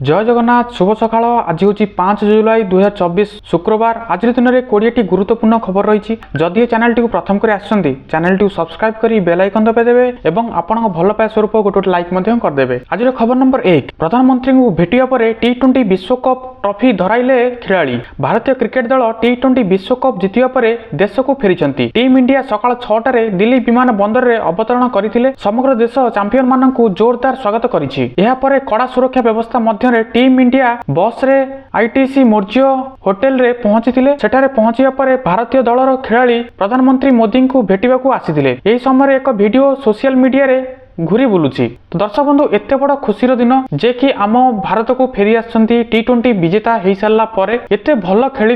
जय जगन्नाथ शुभ सकाळ। आज हूँ 5 जुलाई 2024 शुक्रवार। आज दिन में 20टी गुरुत्वपूर्ण खबर रही। जदि चैनल टी प्रथम कर चैनल टी सब्सक्राइब कर बेल आइकन दबाइदेवे और आपण भल पाए स्वरूप गोटे लाइक करदे। आज खबर नंबर 1, प्रधानमंत्री को भेटिया पर T20 विश्वकप ट्रॉफी धराइले खिलाड़ी। भारतीय क्रिकेट दल T20 विश्वकप जितिया पर देश को फेरी। टीम इंडिया सकाळ 6टारे दिल्ली विमान बंदर में अवतरण करते। समग्र देश चैंपियन मान जोरदार स्वागत करिछि। एहा परे कड़ा सुरक्षा व्यवस्था मध्य टीम इंडिया बस रे आईटीसी मौर्य होटेल रे पहुंची। सेठारे पहुंचिया पर भारतीय दलर खिलाड़ी प्रधानमंत्री मोदी को भेटिबाकू आसीथिले। एही समय एक वीडियो सोशल मीडिया रे घूरी बुलुची। तो दर्शक बंधु, एते बड़ खुशीर दिन जे कि आम भारत को फेरी आछंती T20 विजेता हो सारा पर एते भल खेली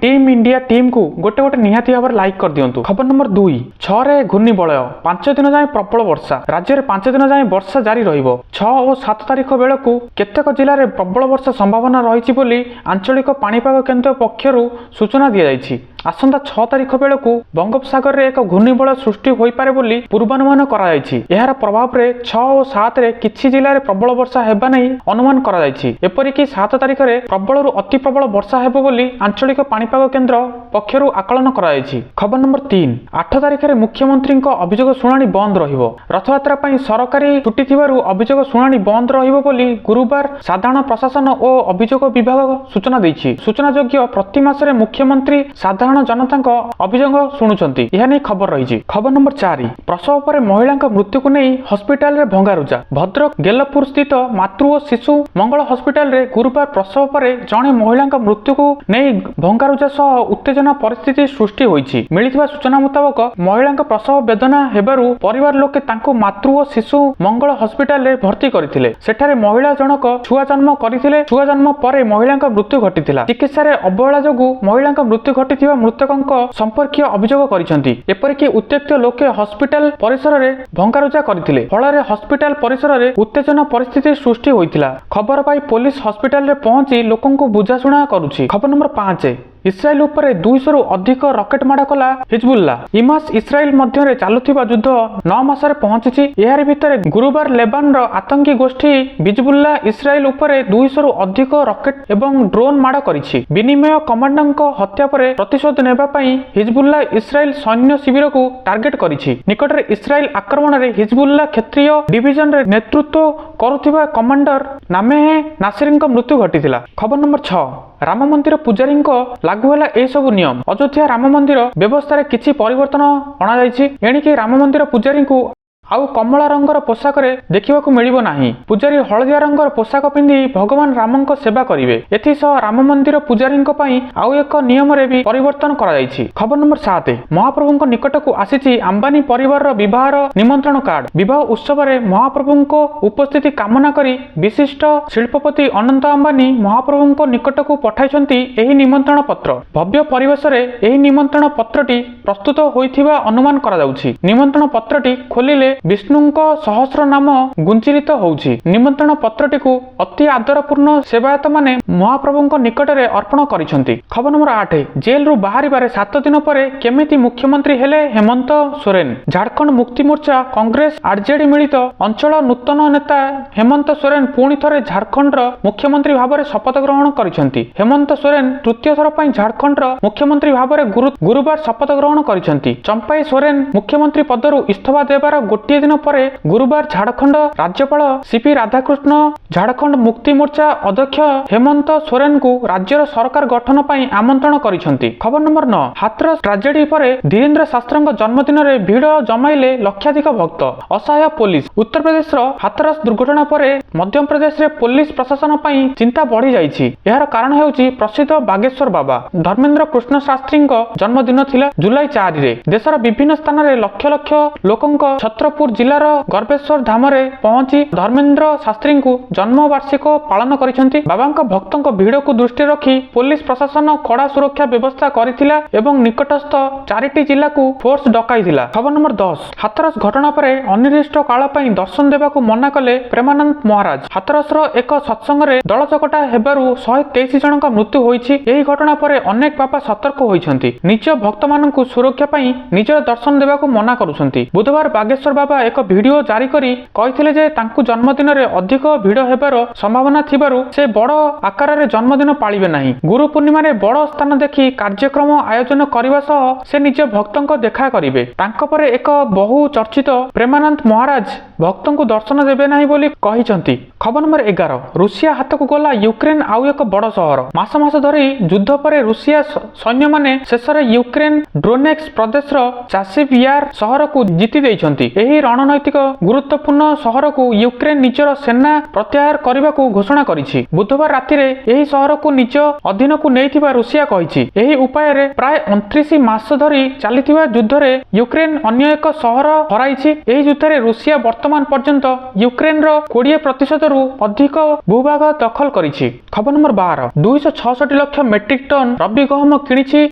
टीम इंडिया टीम को गोटे गोटे निहाती भाव लाइक कर दियंतु। खबर नंबर 2, 6 रे घूर्णिबलय 5 दिन जाए प्रबल वर्षा। राज्य में 5 दिन जाए वर्षा जारी रहिबो। 6 और 7 तारिख बेलू केतेक जिले में प्रबल वर्षा संभावना रही बोली आंचलिक पाणीपाग केन्द्र पक्षरु सूचना दी जाइछि। आसंता 6 तारिख बेलू बंगोपसागर रे एक घूर्णिबलय सृष्टि होई पारे बोली पूर्वानुमान करा जाइछि। एहार प्रभाव रे 6 और 7 रे किछि जिले में प्रबल वर्षा हेबा नै अनुमान करा जाइछि। एपरिक 7 तारिख रे प्रबल अति प्रबल वर्षा हेबो बोली आंचलिक पाणीपाग केन्द्र पक्षरु आकलन करा जाइछि। खबर नंबर 3, 8 तारिख रे मुख्यमंत्री अभियोग शुणाणी बंद रहिबो। रथयात्रा पई सरकारी छुट्टी थिबारु अभियोग शुणाणी बंद रहिबो बोली गुरुवार साधारण प्रशासन और अभियोग विभाग सूचना दैछि। सूचनायोग्य प्रति मासरे मुख्यमंत्री साधारण जनता अभियोग शुणुचंती। यह नहीं खबर रही। खबर नंबर 4, प्रसव पर महिला मृत्यु को नहीं हस्पिटाल रे भंगारुजा। भद्रक गेलपुर स्थित मातृ और शिशु मंगल हस्पिटाल रे गुरुवार प्रसव पर जड़े महिला मृत्यु को नहीं भंगारुजा सह उत्तेजना परिस्थिति सृष्टि होइछि। मिलिथिबा सूचना मुताबक महिला प्रसव वेदना हेबारु परिवार लोके तांको मातृ और शिशु मंगल हस्पिटाल रे भर्ती करथिले। सेठारे महिला जनक छुआ जन्म करथिले। छुआ जन्म पर महिला मृत्यु घटिथिला। चिकित्सा रे अवहेला जोगु महिला मृत्यु घटिथिबा मृतकंक संपर्कीय अभियोग करिसेंती। एपरिक उत्त्यक्त लोके हस्पिटाल परिसर रे भंगारुजा करथिले। फଳରେ हस्पिटाल परिसर रे उत्तेजना परिस्थिति सृष्टि होइथिला। खबर पाई पुलिस हस्पिटाल रे पहुंची लोकंकु बुझाशुଣା करूछि। खबर नंबर 5, इस्राएल उपर 200 रु अधिक रॉकेट माड़ कला हिजबुल्ला। इमास इस्राएल मध्य चालुथिबा युद्ध 9 मासरे पहुंची। एहार भितर गुरुवार लेबान रो आतंकी गोष्ठी हिजबुल्ला इस्राएल उपर 200 रु अधिक रॉकेट एवं ड्रोन माड़ करिछि। विनिमय कमांडरक हत्या पर प्रतिशोध नेबा पई हिजबुल्ला इस्राएल सैन्य शिविर को टार्गेट करिछि। निकटरे इस्राएल आक्रमण रे हिजबुल्ला क्षेत्रीय डिविजन रे नेतृत्व करुथिबा कमांडर नामेह नासिरଙ୍କ मृत्यु घटिथिला। खबर नंबर 6, राम मंदिर पुजारी लागू है ए सब नियम। अयोध्या राम मंदिर व्यवस्था किछि परिवर्तन अणा जाइछि। एणिके राम मंदिर पुजारी को आउ कमला रंगर पोशाक देखा मिलिबो नाही। पुजारी हलदिया रंगर पोशाक पिंधि भगवान रामंक सेवा करिवे। एथिसह राम मंदिर पुजारी आउ एक नियम रे भी परिवर्तन करा जाइछि। खबर नंबर 7, महाप्रभुଙ୍କ निकटକୁ आसीछि अंबानी परिवार विवाहर निमंत्रण कार्ड। विवाह उत्सव रे महाप्रभुଙ୍କ उपस्थिति कामना करी विशिष्ट शिल्पपति अनंत अंबानी महाप्रभुଙ୍କ निकटକୁ पठाइछन्ति एही निमंत्रण पत्र। भव्य परिवेश रे एही निमंत्रण पत्रटी प्रस्तुत होइथिबा अनुमान करा जाउछि। निमंत्रण पत्रटी खोलिले विष्णुଙ୍କ सहस्र नाम गुंचिरित होउछि। निमंत्रण पत्रटी को अति आदरपूर्ण सेवायत माने महाप्रभुଙ୍କ निकटरे अर्पण करिसंती। खबर नंबर 8, जेल रु बाहरी बारे 7 दिन पर केमिति मुख्यमंत्री हेले हेमंत सोरेन। झारखंड मुक्ति मोर्चा कांग्रेस आरजेडी मिलित अंचल नूतन नेता हेमंत सोरेन पुणी थरे झारखंड मुख्यमंत्री भाव में शपथ ग्रहण करिसंती। हेमंत सोरेन तृतीय थर पई झारखंड मुख्यमंत्री भाव में गुरुवार शपथ ग्रहण करिसंती। चंपाई सोरेन मुख्यमंत्री पदरु इस्तीफा देबार गोटे दिन पर गुरुवार झारखंड राज्यपाल सीपी राधाकृष्ण झारखंड मुक्ति मोर्चा अध्यक्ष हेमंत सोरेन को राज्यर सरकार गठन पई आमंत्रण करिसंती। खबर नंबर 9, हाथरस ट्राजेडी पर धीरेन्द्र शास्त्रଙ୍କ जन्मदिन रे भीड़ जमाइले लक्षाधिक भक्त। असहाय पुलिस। उत्तर प्रदेश हाथरस दुर्घटना पर मध्य प्रदेश रे पुलिस प्रशासन पई चिंता बढ़ी जाइछि। एहार कारण हेउछि प्रसिद्ध बागेश्वर बाबा धर्मेंद्र कृष्ण शास्त्रीଙ୍କ जन्मदिन थिला जुलाई 4 रे। देशर विभिन्न स्थान रे लक्ष लक्ष लोकंक छत्रपुर जिलार गर्भेश्वर धाम रे पहुंची धर्मेंद्र शास्त्री को जन्म वार्षिक पालन करिसेंती। बाबांक भक्तों भीड़ को दृष्टि रखी पुलिस प्रशासन कड़ा सुरक्षा व्यवस्था करिथिला एवं निकटस्थ 4टी जिला को फोर्स डकाइथिला। खबर नंबर 10, हाथरस घटना पर अनिर्दिष्ट काल पई दर्शन देबाकू मना कले प्रेमानंद महाराज। हाथरस एक सत्संग रे दल चकटा हेबारु 123 जनक मृत्यु होइछि। एही घटना पर अनेक बाबा सतर्क होइछंती। निज भक्त मानकू सुरक्षा पई निजर दर्शन देबाकू मना करूछंती। बुधवार बागेश्वर बाबा ବାବା ଏକ ଭିଡିଓ ଜାରି କରି କହିଥିଲେ ଯେ ତାଙ୍କୁ ଜନ୍ମଦିନରେ ଅଧିକ ଭିଡ଼ ହେବାର ସମ୍ଭାବନା ଥିବାରୁ ସେ ବଡ଼ ଆକାରରେ ଜନ୍ମଦିନ ପାଳିବେ ନାହିଁ। ଗୁରୁ ପୂର୍ଣ୍ଣିମାରେ ବଡ଼ ସ୍ଥାନ ଦେଖି କାର୍ଯ୍ୟକ୍ରମ ଆୟୋଜନ କରିବା ସହ ସେ ନିଜ ଭକ୍ତଙ୍କ ଦେଖା କରିବେ। ତାଙ୍କ ପରେ ଏକ ବହୁ ଚର୍ଚ୍ଚିତ ପ୍ରେମାନନ୍ଦ ମହାରାଜ ଭକ୍ତଙ୍କୁ ଦର୍ଶନ ଦେବେ ନାହିଁ ବୋଲି କହିଛନ୍ତି। ଖବର ନମ୍ବର 11, ରୁଷିଆ ହାତକୁ ଗଲା ୟୁକ୍ରେନ ଆଉ ଏକ ବଡ଼ ସହର। ମାସ ମାସ ଧରି ଯୁଦ୍ଧ ପରେ ରୁଷିଆ ସୈନ୍ୟମାନେ ଶେଷରେ ୟୁକ୍ରେନ ଡୋନେଟ୍ସ ପ୍ରଦେଶର ଚାସିଭିୟାର ସହରକୁ ଜିତି ଦେଇଛନ୍ତି। ଏହି ରଣନୈତିକ ଗୁରୁତ୍ୱପୂର୍ଣ୍ଣ ସହରକୁ ୟୁକ୍ରେନ ନିଜର ସେନା ପ୍ରତ୍ୟାହାର କରିବାକୁ ଘୋଷଣା କରିଛି। ବୁଧବାର ରାତିରେ ଏହି ସହରକୁ ନିଜ ଅଧୀନକୁ ନେଇଥିବା ରୁଷିଆ କହିଛି। ଏହି ଉପାୟରେ ପ୍ରାୟ 29 ମାସ ଧରି ଚାଲିଥିବା ଯୁଦ୍ଧରେ ୟୁକ୍ରେନ ଅନ୍ୟ ଏକ ସହର ହରାଇଛି। ଏହି ଯୁଦ୍ଧରେ ରୁଷିଆ ବର୍ତ୍ତମାନ ପର୍ଯ୍ୟନ୍ତ ୟୁକ୍ରେନର 20% ଅଧିକ ଭୂଭାଗ ଦଖଲ କରିଛି। ଖବର number 12, 266 lakh metric ton rabi ଗହମ କିଣିଛି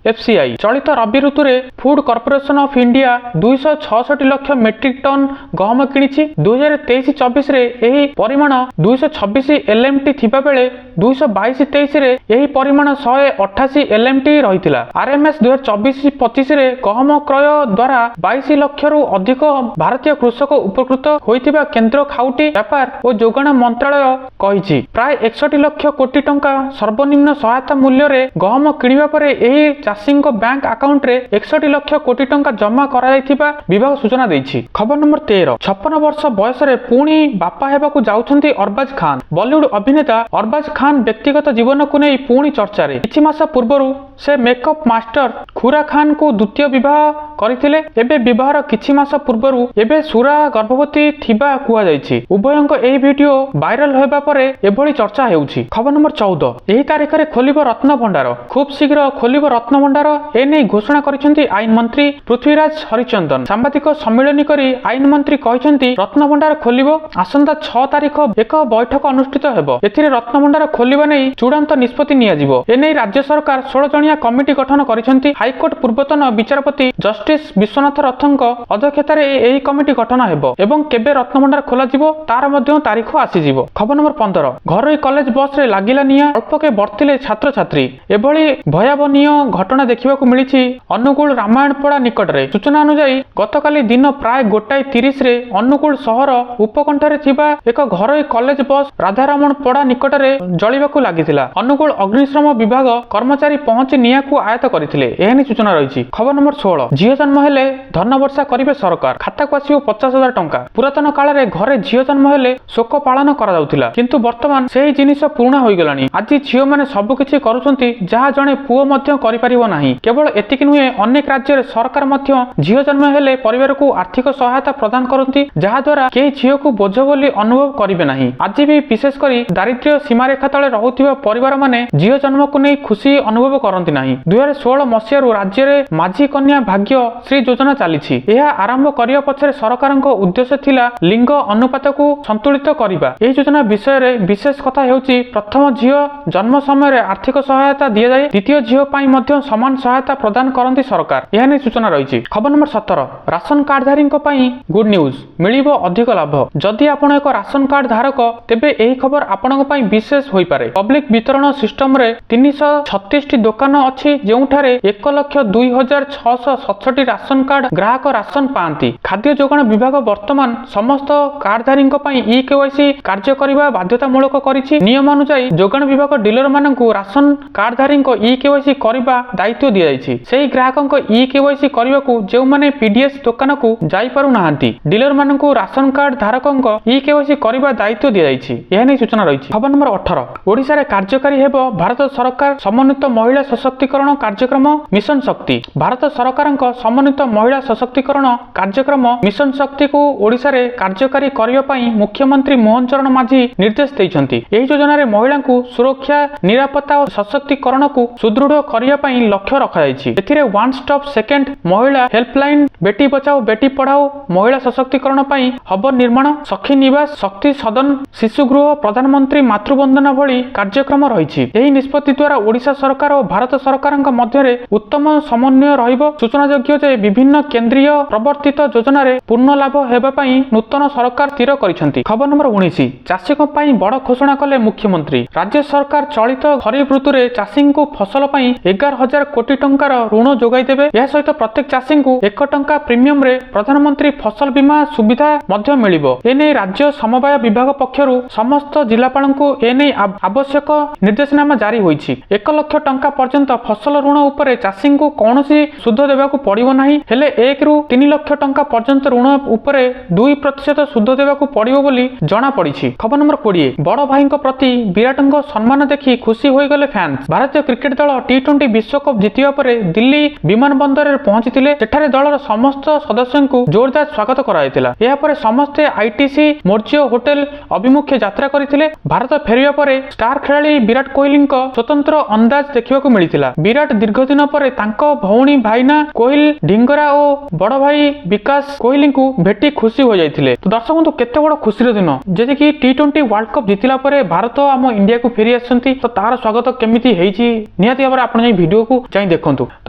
ଏଫସିଆଇ। ଚଳିତ ରବି ଋତୁରେ food corporation of India 266 lakh metric ton ଗହମ କିଣିଛି। 2023-24 ରେ ଏହି ପରିମାଣ 226 LMT ଥିବାବେଳେ 2022-23 ରେ ଏହି ପରିମାଣ 188 LMT ରହିଥିଲା। RMS 2024-25 ରେ ଗହମ କ୍ରୟ ଦ୍ୱାରା 22 ଲକ୍ଷରୁ ଅଧିକ ଭାରତୀୟ କୃଷକ ଉପକୃତ ହୋଇଥିବା କେନ୍ଦ୍ର ଖାଉଟି ବ୍ୟାପାର ଓ ଯୋଗାଣ ମନ୍ତ୍ରାଳୟ କହିଛି। ପ୍ରାୟ 61 ଲକ୍ଷ କୋଟି ଟଙ୍କା ସର୍ବନିମ୍ନ ସହାୟତା ମୂଲ୍ୟରେ ଗହମ କିଣିବା ପରେ ଏହି ଚାଷୀଙ୍କ ବ୍ୟାଙ୍କ ଆକାଉଣ୍ଟରେ 61 ଲକ୍ଷ କୋଟି ଟଙ୍କା ଜମା କରାଯାଇଥିବା ବିଭାଗ ସୂଚନା ଦେଇଛି। ଖବର ନମ୍ବର 13, 56 ବର୍ଷ ବୟସରେ ପୁଣି ବାପା ହେବାକୁ ଯାଉଛନ୍ତି ଅରବାଜ ଖାନ୍। ବଲିଉଡ ଅଭିନେତା ଅରବାଜ ଖାନ୍ ବ୍ୟକ୍ତିଗତ ଜୀବନକୁ ନେଇ ପୁଣି ଚର୍ଚ୍ଚାରେ। କିଛି ମାସ ପୂର୍ବରୁ ସେ ମେକଅପ୍ ମାଷ୍ଟର ଖୁରା ଖାନଙ୍କୁ ଦ୍ୱିତୀୟ ବିବାହ କରିଥିଲେ। ଏବେ ବିବାହର କିଛି ମାସ ପୂର୍ବରୁ ଏବେ ସୁରା ଗର୍ଭବତୀ ଥିବା କୁହାଯାଇଛି। ଉଭୟଙ୍କ ଏହି ଭିଡିଓ ଭାଇରାଲ ହେବା ପରେ ଏଭଳି ଚର୍ଚ୍ଚା ହେଉଛି। ଖବର ନମ୍ବର 14, ଏହି ତାରିଖରେ ଖୋଲିବ ରତ୍ନ ଭଣ୍ଡାର। ଖୁବ୍ ଶୀଘ୍ର ଖୋଲିବ ରତ୍ନ ଭଣ୍ଡାର, ଏନେଇ ଘୋଷଣା କରିଛନ୍ତି ଆଇନ ମନ୍ତ୍ରୀ ପୃଥ୍ୱୀରାଜ ହରିଚନ୍ଦନ। ସାମ୍ବାଦିକ ସମ୍ମିଳନୀ କରି ଆଇନ ମନ୍ତ୍ରୀ କହିଛନ୍ତି ରତ୍ନ ଭଣ୍ଡାର ଖୋଲିବ। ଆସନ୍ତା 6 ତାରିଖ ଏକ ବୈଠକ ଅନୁଷ୍ଠିତ ହେବ। ଏଥିରେ ରତ୍ନ ଭଣ୍ଡାର ଖୋଲିବା ନେଇ ଚୂଡ଼ାନ୍ତ ନିଷ୍ପତ୍ତି ନିଆଯିବ। ଏନେଇ ରାଜ୍ୟ ସରକାର 16 ଜଣିଆ କମିଟି ଗଠନ କରିଛନ୍ତି। ହାଇକୋର୍ଟ ପୂର୍ବତନ ବିଚାରପତି ଜଷ୍ଟିସ ବିଶ୍ୱନାଥ ରଥଙ୍କ ଅଧ୍ୟକ୍ଷତାରେ ଏହି କମିଟି ଗଠନ ହେବ ଏବଂ କେବେ ରତ୍ନ ଭଣ୍ଡାର ଖୋଲାଯିବ ତାର ମଧ୍ୟ ତାରିଖ ଆସିଯିବ। ଖବର ନମ୍ବର 15, ଘରୋଇ କଲେଜ ବସରେ ଲାଗିଲା ନିଆଁ, ଅଳ୍ପକେ ବର୍ତ୍ତିଲେ ଛାତ୍ରଛାତ୍ରୀ। ଏଭଳି ଭୟାବନୀୟ ଘଟଣା ଦେଖିବାକୁ ମିଳିଛି ଅନୁଗୁଳ ରାମାୟଣପଡ଼ା ନିକଟରେ। ସୂଚନା ଅନୁଯାୟୀ ଗତକାଲି ଦିନ ପ୍ରାୟ 1:30 ରେ ଅନୁଗୁଳ ସହର ଉପକଣ୍ଠରେ ଥିବା ଏକ ଘରୋଇ କଲେଜ ବସ୍ ରାଧାରମଣପଡ଼ା ନିକଟରେ ଜଳିବାକୁ ଲାଗିଥିଲା। ଅନୁଗୁଳ ଅଗ୍ନିଶମ ବିଭାଗ କର୍ମଚାରୀ ପହଞ୍ଚି ନିଆଁକୁ ଆୟତ୍ତ କରିଥିଲେ। ଏହା ନେଇ ସୂଚନା ରହିଛି। ଖବର ନମ୍ବର 16, ଝିଅ ଜନ୍ମ ହେଲେ ଧନବର୍ଷା କରିବେ ସରକାର, ଖାତାକୁ ଆସିବ 50,000 ଟଙ୍କା। ପୁରାତନ କାଳରେ ଘରେ ଝିଅ ଜନ୍ମ ହେଲେ ଶୋକ ପାଳନ କରାଯାଉଥିଲା, କିନ୍ତୁ ବର୍ତ୍ତମାନ ସେହି ଜିନିଷ ପୁରୁଣା ହୋଇଗଲାଣି। ଆଜି ଝିଅମାନେ ସବୁକିଛି କରୁଛନ୍ତି ଯାହା ଜଣେ ପୁଅ ମଧ୍ୟ କରିପାରିବ ନାହିଁ। କେବଳ ଏତିକି ନୁହେଁ, ଅନେକ ରାଜ୍ୟରେ ସରକାର ମଧ୍ୟ ଝିଅ ଜନ୍ମ ହେଲେ ପରିବାରକୁ ଆର୍ଥିକ ସହାୟତା ପ୍ରଦାନ କରନ୍ତି, ଯାହାଦ୍ୱାରା କେହି ଝିଅକୁ ବୋଝ ବୋଲି ଅନୁଭବ କରିବେ ନାହିଁ। ଆଜି ବି ବିଶେଷ କରି ଦାରିଦ୍ର୍ୟ ସୀମାରେଖା ତଳେ ରହୁଥିବା ପରିବାରମାନେ ଝିଅ ଜନ୍ମକୁ ନେଇ ଖୁସି ଅନୁଭବ କରନ୍ତି ନାହିଁ। 2016 ମସିହାରୁ ରାଜ୍ୟରେ ମାଝି କନ୍ୟା ଭାଗ୍ୟ ଶ୍ରୀ ଯୋଜନା ଚାଲିଛି। ଏହା ଆରମ୍ଭ କରିବା ପଛରେ ସରକାରଙ୍କ ଉଦ୍ଦେଶ୍ୟ ଥିଲା ଲିଙ୍ଗ ଅନୁପାତକୁ ସନ୍ତୁଳିତ କରିବା। ଏହି ଯୋଜନା ବିଷୟରେ ବିଶେଷ କଥା ହେଉଛି ପ୍ରଥମ ଝିଅ ଜନ୍ମ ସମୟରେ ଆର୍ଥିକ ସହାୟତା ଦିଆଯାଏ। ଦ୍ୱିତୀୟ ଝିଅ ପାଇଁ ମଧ୍ୟ ସମାନ ସହାୟତା ପ୍ରଦାନ କରନ୍ତି ସରକାର। ଏହା ନେଇ ସୂଚନା ରହିଛି। ଖବର ନମ୍ବର 17, ରାସନ କାର୍ଡଧାରୀଙ୍କ ପାଇଁ ଗୁଡ୍ ନ୍ୟୁଜ, ମିଳିବ ଅଧିକ ଲାଭ। ଯଦି ଆପଣ ଏକ ରାସନ କାର୍ଡ ଧାରକ ତେବେ ଏହି ଖବର ଆପଣଙ୍କ ପାଇଁ ବିଶେଷ ହୋଇପାରେ। ପବ୍ଲିକ ବିତରଣ ସିଷ୍ଟମରେ 336ଟି ଦୋକାନ ଅଛି ଯେଉଁଠାରେ 1,02,667 ରାସନ କାର୍ଡ ଗ୍ରାହକ ରାସନ ପାଆନ୍ତି। ଖାଦ୍ୟ ଯୋଗାଣ ବିଭାଗ ବର୍ତ୍ତମାନ ସମସ୍ତ କାର୍ଡଧାରୀଙ୍କ ପାଇଁ EKYC କାର୍ଯ୍ୟ କରିବା ବାଧ୍ୟତାମୂଳକ କରିଛି। ନିୟମ ଅନୁଯାୟୀ ଯୋଗାଣ ବିଭାଗ ଡିଲରମାନଙ୍କୁ ରାସନ କାର୍ଡଧାରୀଙ୍କ EKYC କରିବା ଦାୟିତ୍ୱ ଦିଆଯାଇଛି। ସେହି ଗ୍ରାହକଙ୍କ EKYC କରିବାକୁ ଯେଉଁମାନେ PDS ଦୋକାନକୁ ଯାଇପାରୁନାହାନ୍ତି, ଡିଲରମାନଙ୍କୁ ରାସନ କାର୍ଡ ଧାରକଙ୍କ EKYC କରିବା ଦାୟିତ୍ୱ ଦିଆଯାଇଛି। ଏହା ନେଇ ସୂଚନା ରହିଛି। ଖବର ନମ୍ବର 18, ଓଡ଼ିଶାରେ କାର୍ଯ୍ୟକାରୀ ହେବ ଭାରତ ସରକାର ସମନ୍ୱିତ ମହିଳା ସଶକ୍ତିକରଣ କାର୍ଯ୍ୟକ୍ରମ ମିଶନ ଶକ୍ତି। ଭାରତ ସରକାରଙ୍କ ସମନ୍ୱିତ ମହିଳା ସଶକ୍ତିକରଣ କାର୍ଯ୍ୟକ୍ରମ ମିଶନ ଶକ୍ତିକୁ ଓଡ଼ିଶାରେ କାର୍ଯ୍ୟକାରୀ କରିବା ପାଇଁ ମୁଖ୍ୟମନ୍ତ୍ରୀ ମୋହନ ଚରଣ ମାଝୀ ନିର୍ଦ୍ଦେଶ ଦେଇଛନ୍ତି। ଏହି ଯୋଜନାରେ ମହିଳାଙ୍କୁ ସୁରକ୍ଷା, ନିରାପତ୍ତା ଓ ସଶକ୍ତିକରଣକୁ ସୁଦୃଢ଼ କରିବା ପାଇଁ ଲକ୍ଷ୍ୟ ରଖାଯାଇଛି। ଏଥିରେ ୱାନ୍ ଷ୍ଟପ୍ ସେକେଣ୍ଡ ମହିଳା ହେଲ୍ପଲାଇନ୍, ବେଟି ବଚାଓ ବେଟି ପଢ଼ାଓ, ମହିଳା ସଶକ୍ତିକରଣ ପାଇଁ ହବ ନିର୍ମାଣ, ସଖୀ ନିବାସ, ଶକ୍ତି ସଦନ, ଶିଶୁ ଗୃହ, ପ୍ରଧାନମନ୍ତ୍ରୀ ମାତୃବନ୍ଦନା ଭଳି କାର୍ଯ୍ୟକ୍ରମ ରହିଛି। ଏହି ନିଷ୍ପତ୍ତି ଦ୍ୱାରା ଓଡ଼ିଶା ସରକାର ଓ ଭାରତ ଭାରତ ସରକାରଙ୍କ ମଧ୍ୟରେ ଉତ୍ତମ ସମନ୍ୱୟ ରହିବ। ସୂଚନାଯୋଗ୍ୟ ଯେ ବିଭିନ୍ନ କେନ୍ଦ୍ରୀୟ ପ୍ରବର୍ତ୍ତିତ ଯୋଜନାରେ ପୂର୍ଣ୍ଣ ଲାଭ ହେବା ପାଇଁ ନୂତନ ସରକାର ସ୍ଥିର କରିଛନ୍ତି। ଖବର ନମ୍ବର 19, ଚାଷୀଙ୍କ ପାଇଁ ବଡ଼ ଘୋଷଣା କଲେ ମୁଖ୍ୟମନ୍ତ୍ରୀ। ରାଜ୍ୟ ସରକାର ଚଳିତ ଖରିଫ ଋତୁରେ ଚାଷୀଙ୍କୁ ଫସଲ ପାଇଁ 11,000 କୋଟି ଟଙ୍କାର ଋଣ ଯୋଗାଇ ଦେବେ। ଏହା ସହିତ ପ୍ରତ୍ୟେକ ଚାଷୀଙ୍କୁ 1 ଟଙ୍କା ପ୍ରିମିୟମରେ ପ୍ରଧାନମନ୍ତ୍ରୀ ଫସଲ ବୀମା ସୁବିଧା ମଧ୍ୟ ମିଳିବ। ଏନେଇ ରାଜ୍ୟ ସମବାୟ ବିଭାଗ ପକ୍ଷରୁ ସମସ୍ତ ଜିଲ୍ଲାପାଳଙ୍କୁ ଏନେଇ ଆବଶ୍ୟକ ନିର୍ଦ୍ଦେଶନାମା ଜାରି ହୋଇଛି। 1 ଲକ୍ଷ ଟଙ୍କା ପର୍ଯ୍ୟନ୍ତ ଫସଲ ଋଣ ଉପରେ ଚାଷୀଙ୍କୁ କୌଣସି ସୁଧ ଦେବାକୁ ପଡ଼ିବ ନାହିଁ। ହେଲେ 1 ରୁ 3 ଲକ୍ଷ ଟଙ୍କା ପର୍ଯ୍ୟନ୍ତ ଋଣ ଉପରେ 2% ସୁଧ ଦେବାକୁ ପଡ଼ିବ ବୋଲି ଜଣାପଡ଼ିଛି। ଖବର ନମ୍ବର 20, ବଡ଼ ଭାଇଙ୍କ ପ୍ରତି ବିରାଟଙ୍କ ସମ୍ମାନ ଦେଖି ଖୁସି ହୋଇଗଲେ ଫ୍ୟାନ୍ସ। ଭାରତୀୟ କ୍ରିକେଟ ଦଳ T20 ବିଶ୍ୱକପ୍ ଜିତିବା ପରେ ଦିଲ୍ଲୀ ବିମାନ ବନ୍ଦରରେ ପହଞ୍ଚିଥିଲେ। ସେଠାରେ ଦଳର ସମସ୍ତ ସଦସ୍ୟଙ୍କୁ ଜୋରଦାର ସ୍ୱାଗତ କରାଯାଇଥିଲା। ଏହାପରେ ସମସ୍ତେ ITC ମୋର୍ଜିଓ ହୋଟେଲ ଅଭିମୁଖେ ଯାତ୍ରା କରିଥିଲେ। ଭାରତ ଫେରିବା ପରେ ଷ୍ଟାର ଖେଳାଳି ବିରାଟ କୋହଲିଙ୍କ ସ୍ୱତନ୍ତ୍ର ଅନ୍ଦାଜ ଦେଖିବାକୁ ମିଳିଥିଲା। ବିରାଟ ଦୀର୍ଘ ଦିନ ପରେ ତାଙ୍କ ଭଉଣୀ ଭାଇନା କୋହଲି ଢିଙ୍ଗରା ଓ ବଡ଼ ଭାଇ ବିକାଶ କୋହଲିଙ୍କୁ ଭେଟି ଖୁସି ହୋଇଯାଇଥିଲେ। ତ ଦର୍ଶକ ବନ୍ଧୁ, କେତେ ବଡ଼ ଖୁସିର ଦିନ ଯେକି T20 ୱାର୍ଲଡ କପ୍ ଜିତିଲା ପରେ ଭାରତ ଆମ ଇଣ୍ଡିଆକୁ ଫେରି ଆସିଛନ୍ତି। ତ ତାର ସ୍ୱାଗତ କେମିତି ହେଇଛି ନିହାତି ଭାବରେ ଆପଣ ଯାଇ ଭିଡ଼ିଓକୁ ଯାଇ ଦେଖନ୍ତୁ। ତ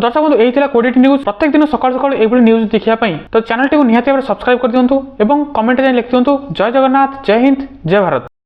ଦର୍ଶକ ବନ୍ଧୁ, ଏହି ଥିଲା କୋଡ଼ିଏଟି ନ୍ୟୁଜ୍। ପ୍ରତ୍ୟେକ ଦିନ ସକାଳୁ ସକାଳୁ ଏଇଭଳି ନ୍ୟୁଜ୍ ଦେଖିବା ପାଇଁ ତ ଚ୍ୟାନେଲଟିକୁ ନିହାତି ଭାବରେ ସବସ୍କ୍ରାଇବ କରିଦିଅନ୍ତୁ ଏବଂ କମେଣ୍ଟରେ ଯାଇ ଲେଖିଦିଅନ୍ତୁ ଜୟ ଜଗନ୍ନାଥ, ଜୟ ହିନ୍ଦ, ଜୟ ଭାରତ।